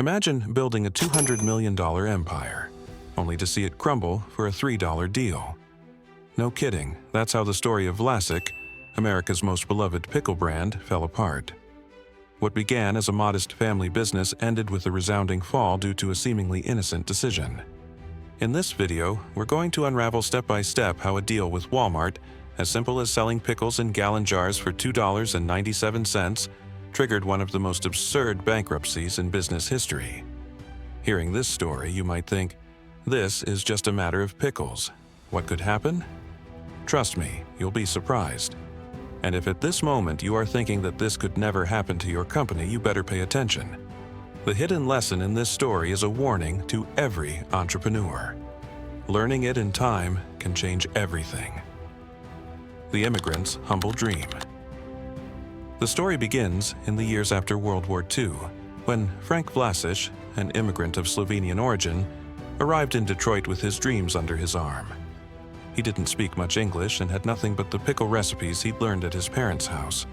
Imagine building a $200 million empire, only to see it crumble for a $3 deal. No kidding, that's how the story of Vlasic, America's most beloved pickle brand, fell apart. What began as a modest family business ended with a resounding fall due to a seemingly innocent decision. In this video, we're going to unravel step by step how a deal with Walmart, as simple as selling pickles in gallon jars for $2.97, triggered one of the most absurd bankruptcies in business history. Hearing this story, you might think, this is just a matter of pickles. What could happen? Trust me, you'll be surprised. And if at this moment you are thinking that this could never happen to your company, you better pay attention. The hidden lesson in this story is a warning to every entrepreneur. Learning it in time can change everything. The immigrant's humble dream. The story begins in the years after World War II, when Frank Vlasic, an immigrant of Slovenian origin, arrived in Detroit with his dreams under his arm. He didn't speak much English and had nothing but the pickle recipes he'd learned at his parents' house.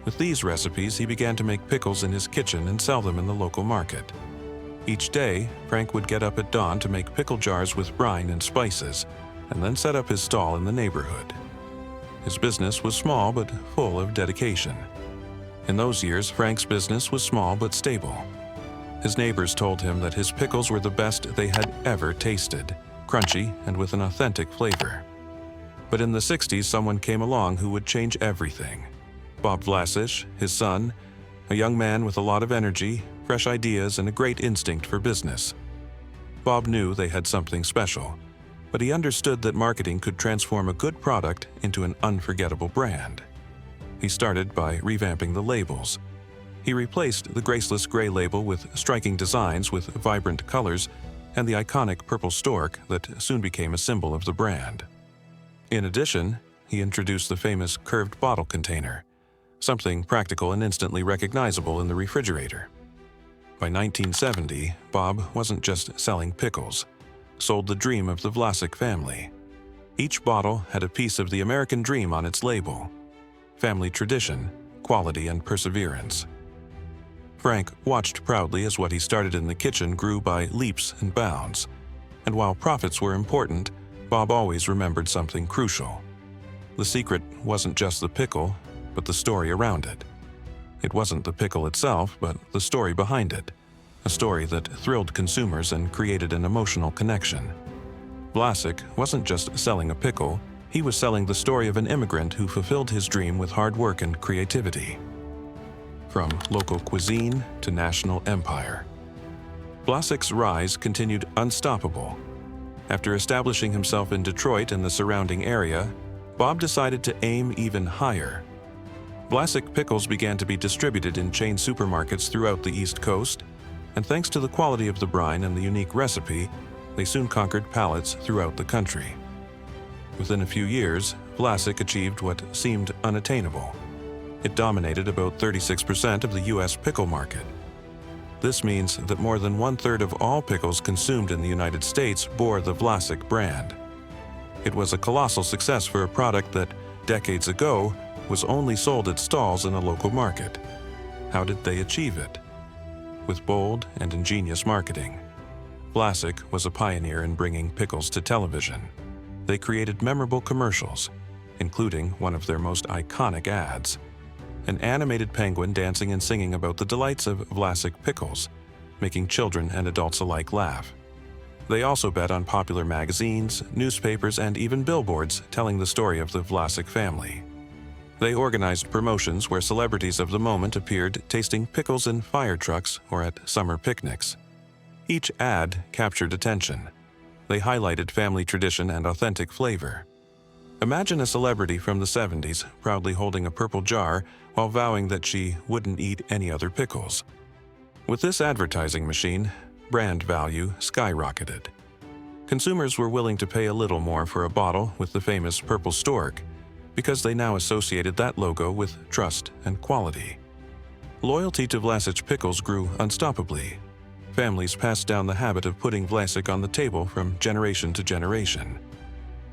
With these recipes, he began to make pickles in his kitchen and sell them in the local market. Each day, Frank would get up at dawn to make pickle jars with brine and spices, and then set up his stall in the neighborhood. His business was small but full of dedication. In those years, Frank's business was small but stable. His neighbors told him that his pickles were the best they had ever tasted, crunchy and with an authentic flavor. But in the 60s, someone came along who would change everything. Bob Vlasic, his son, a young man with a lot of energy, fresh ideas, and a great instinct for business. Bob knew they had something special, but he understood that marketing could transform a good product into an unforgettable brand. He started by revamping the labels. He replaced the graceless gray label with striking designs with vibrant colors and the iconic purple stork that soon became a symbol of the brand. In addition, he introduced the famous curved bottle container, something practical and instantly recognizable in the refrigerator. By 1970, Bob wasn't just selling pickles, sold the dream of the Vlasic family. Each bottle had a piece of the American dream on its label: family tradition, quality, and perseverance. Frank watched proudly as what he started in the kitchen grew by leaps and bounds. And while profits were important, Bob always remembered something crucial. The secret wasn't just the pickle, but the story around it. It wasn't the pickle itself, but the story behind it. A story that thrilled consumers and created an emotional connection. Vlasic wasn't just selling a pickle, he was selling the story of an immigrant who fulfilled his dream with hard work and creativity. From local cuisine to national empire, Vlasic's rise continued unstoppable. After establishing himself in Detroit and the surrounding area, Bob decided to aim even higher. Vlasic pickles began to be distributed in chain supermarkets throughout the East Coast, and thanks to the quality of the brine and the unique recipe, they soon conquered palates throughout the country. Within a few years, Vlasic achieved what seemed unattainable. It dominated about 36% of the U.S. pickle market. This means that more than 1/3 of all pickles consumed in the United States bore the Vlasic brand. It was a colossal success for a product that, decades ago, was only sold at stalls in a local market. How did they achieve it? With bold and ingenious marketing. Vlasic was a pioneer in bringing pickles to television. They created memorable commercials, including one of their most iconic ads: an animated penguin dancing and singing about the delights of Vlasic pickles, making children and adults alike laugh. They also bet on popular magazines, newspapers, and even billboards telling the story of the Vlasic family. They organized promotions where celebrities of the moment appeared tasting pickles in fire trucks or at summer picnics. Each ad captured attention. They highlighted family tradition and authentic flavor. Imagine a celebrity from the 70s proudly holding a purple jar while vowing that she wouldn't eat any other pickles. With this advertising machine, brand value skyrocketed. Consumers were willing to pay a little more for a bottle with the famous purple stork, because they now associated that logo with trust and quality. Loyalty to Vlasic pickles grew unstoppably. Families passed down the habit of putting Vlasic on the table from generation to generation.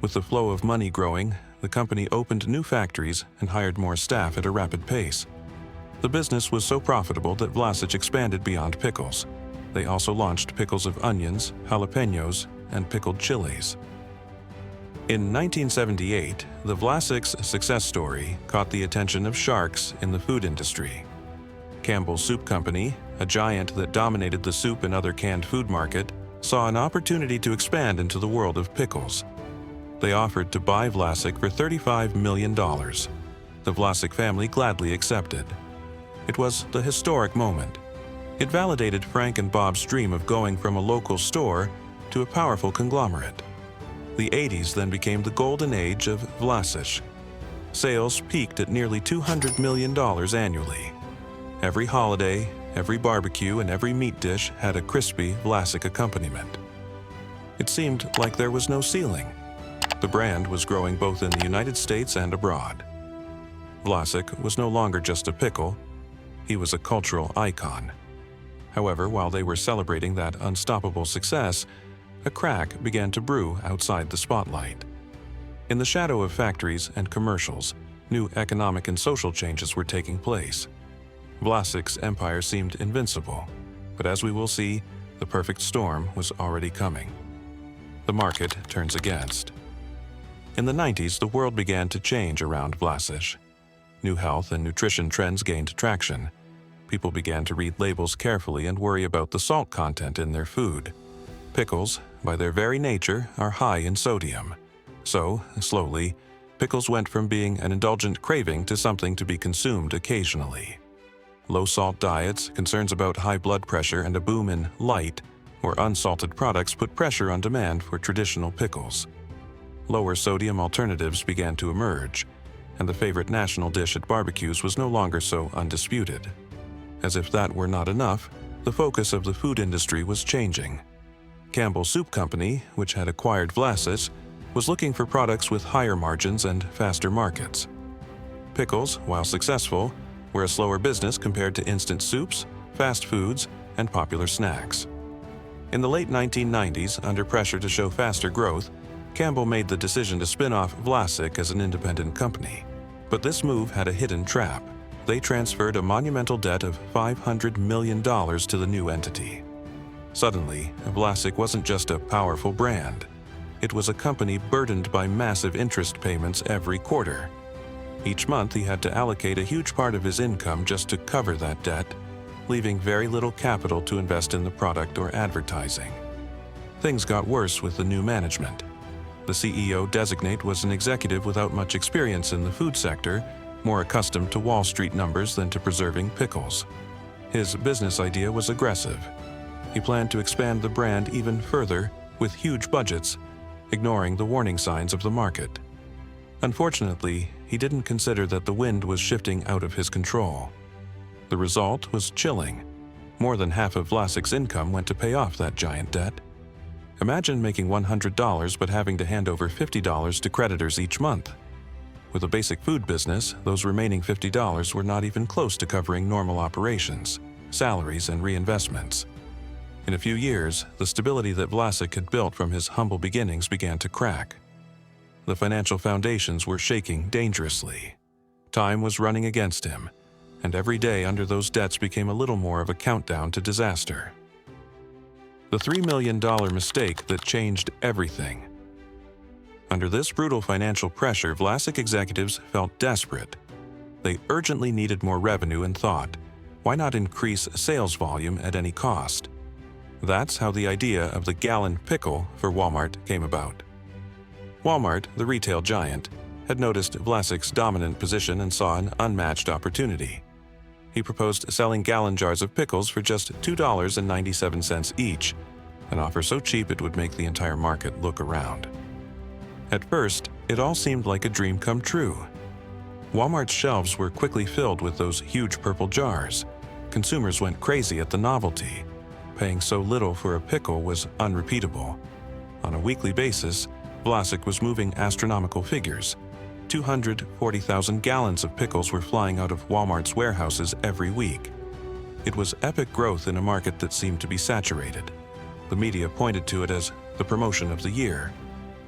With the flow of money growing, the company opened new factories and hired more staff at a rapid pace. The business was so profitable that Vlasic expanded beyond pickles. They also launched pickles of onions, jalapenos, and pickled chilies. In 1978, the Vlasic's success story caught the attention of sharks in the food industry. Campbell's Soup Company, a giant that dominated the soup and other canned food market, saw an opportunity to expand into the world of pickles. They offered to buy Vlasic for $35 million. The Vlasic family gladly accepted. It was the historic moment. It validated Frank and Bob's dream of going from a local store to a powerful conglomerate. The 80s then became the golden age of Vlasic. Sales peaked at nearly $200 million annually. Every holiday, every barbecue, and every meat dish had a crispy Vlasic accompaniment. It seemed like there was no ceiling. The brand was growing both in the United States and abroad. Vlasic was no longer just a pickle, he was a cultural icon. However, while they were celebrating that unstoppable success, a crack began to brew outside the spotlight. In the shadow of factories and commercials, new economic and social changes were taking place. Vlasic's empire seemed invincible, but as we will see, the perfect storm was already coming. The market turns against. In the 90s, the world began to change around Vlasic. New health and nutrition trends gained traction. People began to read labels carefully and worry about the salt content in their food. Pickles, by their very nature, are high in sodium. So, slowly, pickles went from being an indulgent craving to something to be consumed occasionally. Low-salt diets, concerns about high blood pressure, and a boom in light or unsalted products put pressure on demand for traditional pickles. Lower sodium alternatives began to emerge, and the favorite national dish at barbecues was no longer so undisputed. As if that were not enough, the focus of the food industry was changing. Campbell's Soup Company, which had acquired Vlasic, was looking for products with higher margins and faster markets. Pickles, while successful, were a slower business compared to instant soups, fast foods, and popular snacks. In the late 1990s, under pressure to show faster growth, Campbell made the decision to spin off Vlasic as an independent company. But this move had a hidden trap. They transferred a monumental debt of $500 million to the new entity. Suddenly, Vlasic wasn't just a powerful brand. It was a company burdened by massive interest payments every quarter. Each month, he had to allocate a huge part of his income just to cover that debt, leaving very little capital to invest in the product or advertising. Things got worse with the new management. The CEO designate was an executive without much experience in the food sector, more accustomed to Wall Street numbers than to preserving pickles. His business idea was aggressive. He planned to expand the brand even further with huge budgets, ignoring the warning signs of the market. Unfortunately, he didn't consider that the wind was shifting out of his control. The result was chilling. More than half of Vlasic's income went to pay off that giant debt. Imagine making $100 but having to hand over $50 to creditors each month. With a basic food business, those remaining $50 were not even close to covering normal operations, salaries, and reinvestments. In a few years, the stability that Vlasic had built from his humble beginnings began to crack. The financial foundations were shaking dangerously. Time was running against him, and every day under those debts became a little more of a countdown to disaster. The $3 million mistake that changed everything. Under this brutal financial pressure, Vlasic executives felt desperate. They urgently needed more revenue and thought, why not increase sales volume at any cost? That's how the idea of the gallon pickle for Walmart came about. Walmart, the retail giant, had noticed Vlasic's dominant position and saw an unmatched opportunity. He proposed selling gallon jars of pickles for just $2.97 each, an offer so cheap it would make the entire market look around. At first, it all seemed like a dream come true. Walmart's shelves were quickly filled with those huge purple jars. Consumers went crazy at the novelty. Paying so little for a pickle was unrepeatable. On a weekly basis, Vlasic was moving astronomical figures. 240,000 gallons of pickles were flying out of Walmart's warehouses every week. It was epic growth in a market that seemed to be saturated. The media pointed to it as the promotion of the year,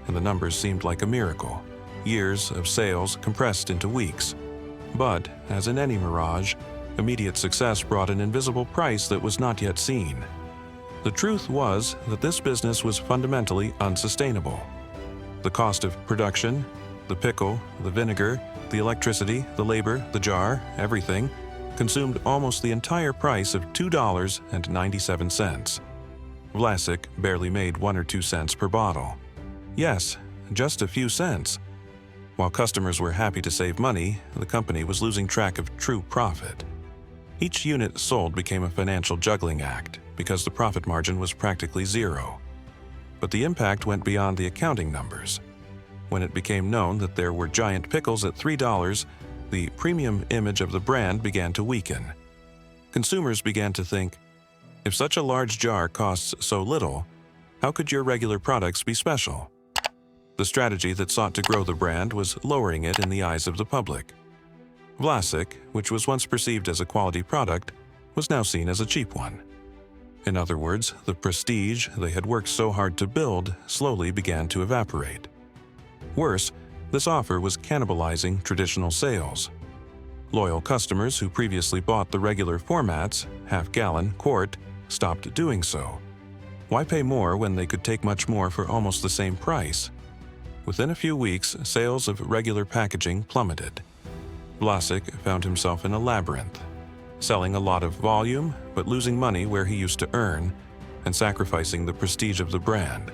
and the numbers seemed like a miracle. Years of sales compressed into weeks. But, as in any mirage, immediate success brought an invisible price that was not yet seen. The truth was that this business was fundamentally unsustainable. The cost of production, the pickle, the vinegar, the electricity, the labor, the jar, everything, consumed almost the entire price of $2.97. Vlasic barely made 1 or 2 cents per bottle. Yes, just a few cents. While customers were happy to save money, the company was losing track of true profit. Each unit sold became a financial juggling act because the profit margin was practically zero. But the impact went beyond the accounting numbers. When it became known that there were giant pickles at $3, the premium image of the brand began to weaken. Consumers began to think, if such a large jar costs so little, how could your regular products be special? The strategy that sought to grow the brand was lowering it in the eyes of the public. Vlasic, which was once perceived as a quality product, was now seen as a cheap one. In other words, the prestige they had worked so hard to build slowly began to evaporate. Worse, this offer was cannibalizing traditional sales. Loyal customers who previously bought the regular formats, half-gallon, quart, stopped doing so. Why pay more when they could take much more for almost the same price? Within a few weeks, sales of regular packaging plummeted. Vlasic found himself in a labyrinth, selling a lot of volume but losing money where he used to earn and sacrificing the prestige of the brand.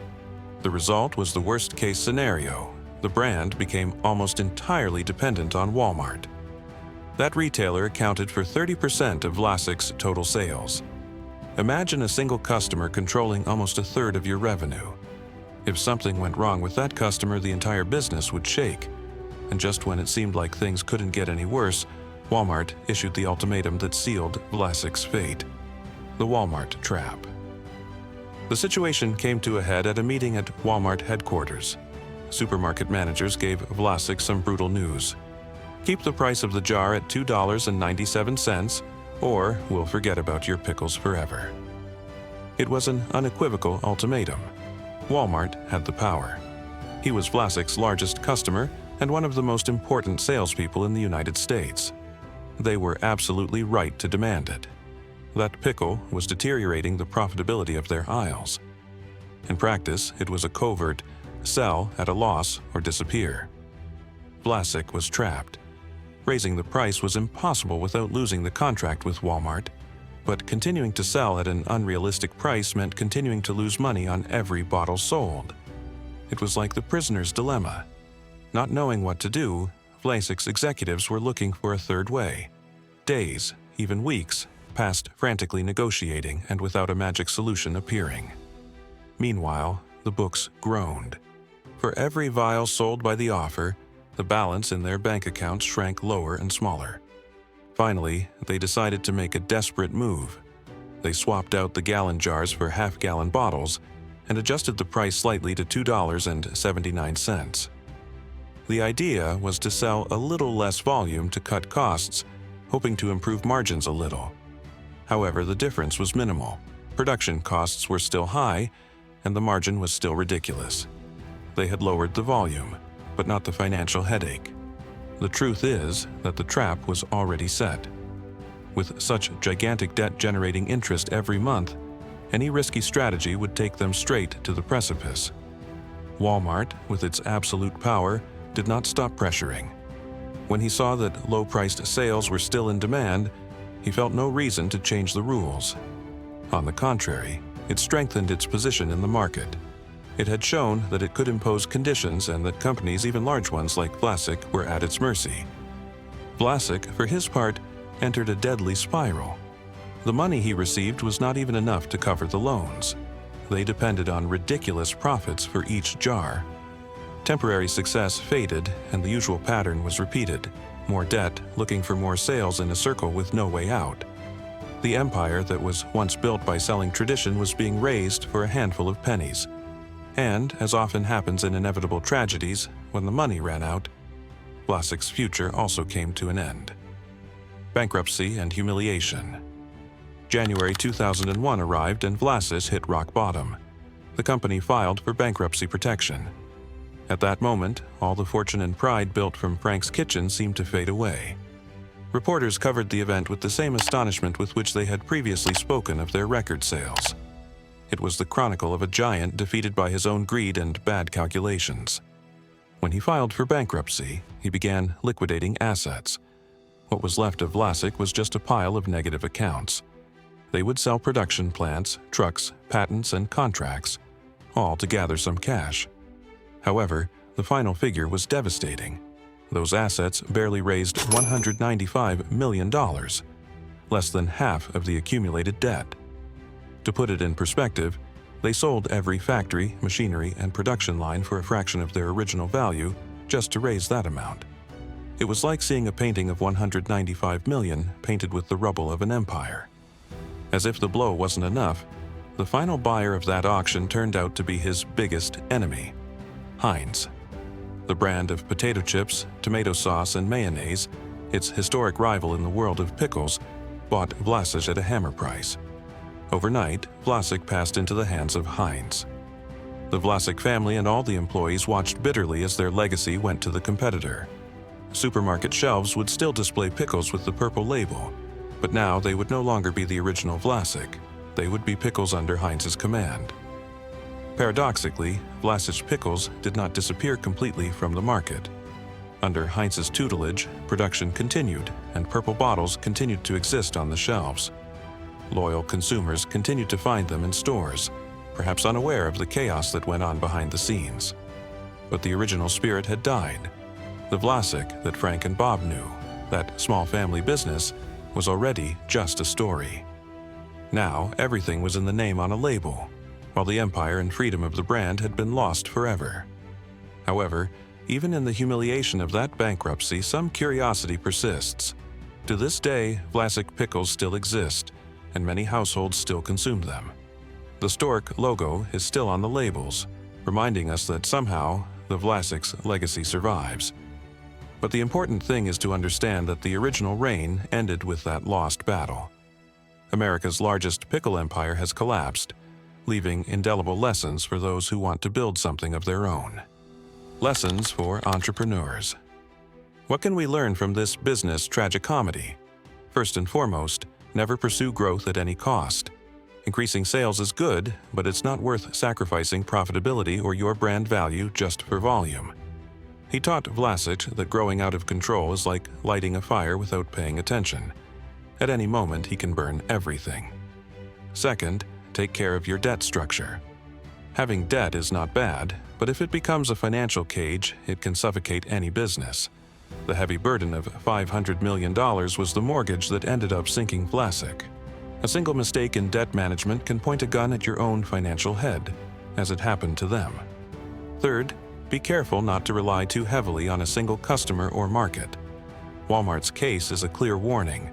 The result was the worst-case scenario. The brand became almost entirely dependent on Walmart. That retailer accounted for 30% of Vlasic's total sales. Imagine a single customer controlling almost a third of your revenue. If something went wrong with that customer, the entire business would shake. And just when it seemed like things couldn't get any worse, Walmart issued the ultimatum that sealed Vlasic's fate: the Walmart trap. The situation came to a head at a meeting at Walmart headquarters. Supermarket managers gave Vlasic some brutal news. Keep the price of the jar at $2.97, or we'll forget about your pickles forever. It was an unequivocal ultimatum. Walmart had the power. He was Vlasic's largest customer and one of the most important salespeople in the United States. They were absolutely right to demand it. That pickle was deteriorating the profitability of their aisles. In practice, it was a covert sell at a loss or disappear. Vlasic was trapped. Raising the price was impossible without losing the contract with Walmart, but continuing to sell at an unrealistic price meant continuing to lose money on every bottle sold. It was like the prisoner's dilemma. Not knowing what to do, Vlasic's executives were looking for a third way. Days, even weeks, passed frantically negotiating and without a magic solution appearing. Meanwhile, the books groaned. For every vial sold by the offer, the balance in their bank accounts shrank lower and smaller. Finally, they decided to make a desperate move. They swapped out the gallon jars for half-gallon bottles and adjusted the price slightly to $2.79. The idea was to sell a little less volume to cut costs, hoping to improve margins a little. However, the difference was minimal. Production costs were still high, and the margin was still ridiculous. They had lowered the volume, but not the financial headache. The truth is that the trap was already set. With such gigantic debt-generating interest every month, any risky strategy would take them straight to the precipice. Walmart, with its absolute power, did not stop pressuring. When he saw that low-priced sales were still in demand, he felt no reason to change the rules. On the contrary, it strengthened its position in the market. It had shown that it could impose conditions and that companies, even large ones like Vlasic, were at its mercy. Vlasic, for his part, entered a deadly spiral. The money he received was not even enough to cover the loans. They depended on ridiculous profits for each jar. Temporary success faded, and the usual pattern was repeated: more debt, looking for more sales in a circle with no way out. The empire that was once built by selling tradition was being razed for a handful of pennies. And, as often happens in inevitable tragedies, when the money ran out, Vlasic's future also came to an end. Bankruptcy and humiliation. January 2001 arrived and Vlasic hit rock bottom. The company filed for bankruptcy protection. At that moment, all the fortune and pride built from Frank's Kitchen seemed to fade away. Reporters covered the event with the same astonishment with which they had previously spoken of their record sales. It was the chronicle of a giant defeated by his own greed and bad calculations. When he filed for bankruptcy, he began liquidating assets. What was left of Vlasic was just a pile of negative accounts. They would sell production plants, trucks, patents, and contracts, all to gather some cash. However, the final figure was devastating. Those assets barely raised $195 million, less than half of the accumulated debt. To put it in perspective, they sold every factory, machinery, and production line for a fraction of their original value just to raise that amount. It was like seeing a painting of $195 million painted with the rubble of an empire. As if the blow wasn't enough, the final buyer of that auction turned out to be his biggest enemy, Heinz. The brand of potato chips, tomato sauce, and mayonnaise, its historic rival in the world of pickles, bought Vlasic at a hammer price. Overnight, Vlasic passed into the hands of Heinz. The Vlasic family and all the employees watched bitterly as their legacy went to the competitor. Supermarket shelves would still display pickles with the purple label, but now they would no longer be the original Vlasic. They would be pickles under Heinz's command. Paradoxically, Vlasic pickles did not disappear completely from the market. Under Heinz's tutelage, production continued, and purple bottles continued to exist on the shelves. Loyal consumers continued to find them in stores, perhaps unaware of the chaos that went on behind the scenes. But the original spirit had died. The Vlasic that Frank and Bob knew, that small family business, was already just a story. Now, everything was in the name on a label, while the empire and freedom of the brand had been lost forever. However, even in the humiliation of that bankruptcy, some curiosity persists. To this day, Vlasic pickles still exist, and many households still consume them. The stork logo is still on the labels, reminding us that somehow the Vlasic's legacy survives. But the important thing is to understand that the original reign ended with that lost battle. America's largest pickle empire has collapsed, leaving indelible lessons for those who want to build something of their own. Lessons for entrepreneurs. What can we learn from this business tragicomedy? First and foremost, never pursue growth at any cost. Increasing sales is good, but it's not worth sacrificing profitability or your brand value just for volume. He taught Vlasic that growing out of control is like lighting a fire without paying attention. At any moment, he can burn everything. Second, take care of your debt structure. Having debt is not bad, but if it becomes a financial cage, it can suffocate any business. The heavy burden of $500 million was the mortgage that ended up sinking Vlasic. A single mistake in debt management can point a gun at your own financial head, as it happened to them. Third, be careful not to rely too heavily on a single customer or market. Walmart's case is a clear warning.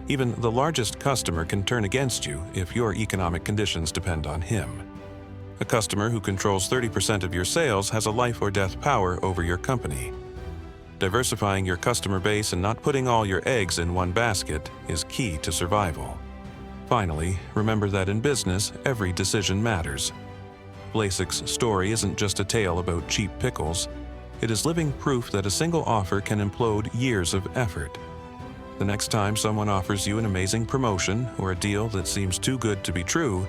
Even the largest customer can turn against you if your economic conditions depend on him. A customer who controls 30% of your sales has a life or death power over your company. Diversifying your customer base and not putting all your eggs in one basket is key to survival. Finally, remember that in business, every decision matters. Vlasic's story isn't just a tale about cheap pickles. It is living proof that a single offer can implode years of effort. The next time someone offers you an amazing promotion or a deal that seems too good to be true,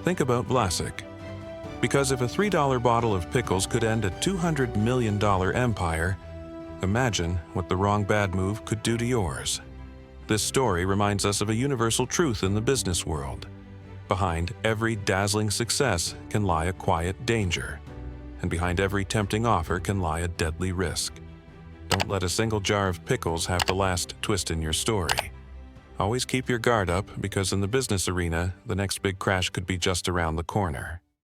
think about Vlasic. Because if a $3 bottle of pickles could end a $200 million empire, imagine what the wrong bad move could do to yours. This story reminds us of a universal truth in the business world. Behind every dazzling success can lie a quiet danger, and behind every tempting offer can lie a deadly risk. Don't let a single jar of pickles have the last twist in your story. Always keep your guard up, because in the business arena, the next big crash could be just around the corner.